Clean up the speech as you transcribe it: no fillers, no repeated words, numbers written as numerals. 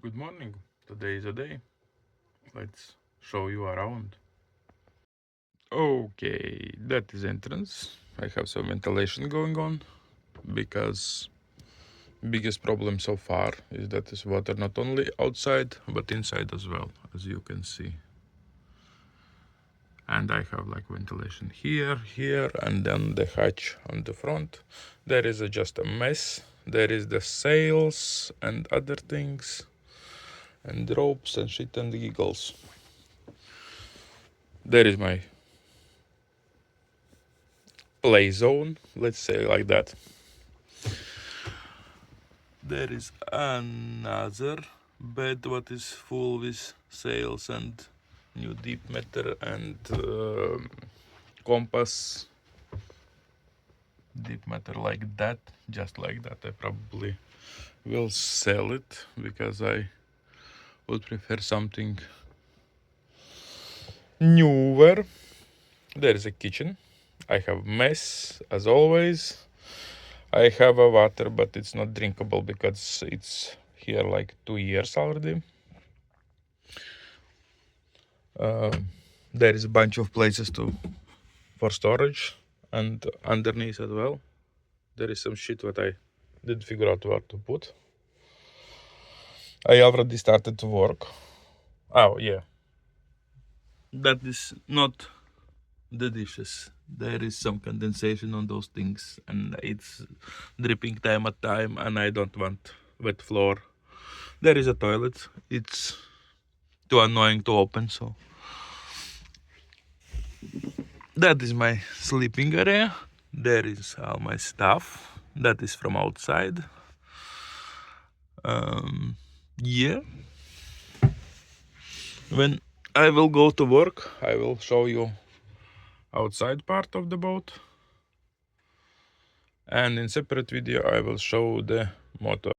Good morning. Today is a day. Let's show you around. Okay, that is entrance. I have some ventilation going on because biggest problem so far is that is water not only outside but inside as well, as you can see. And I have like ventilation here, and then the hatch on the front. There is just a mess. There is the sails and other things, and ropes and shit and giggles. There is my play zone, let's say like that. There is another bed what is full with sails and new deep meter and compass. Deep meter like that, just like that. I probably will sell it because I would prefer something newer. There is a kitchen. I have mess as always. I have a water, but it's not drinkable because it's here like 2 years already. There is a bunch of places for storage, and underneath as well there is some shit what I didn't figure out where to put. I already started to work. Oh yeah, that is not the dishes. There is some condensation on those things and it's dripping time at time, and I don't want wet floor. There is a toilet. It's too annoying to open, so that is my sleeping area. There is all my stuff. That is from outside. Yeah. When I will go to work, I will show you outside part of the boat. And in separate video, I will show the motor.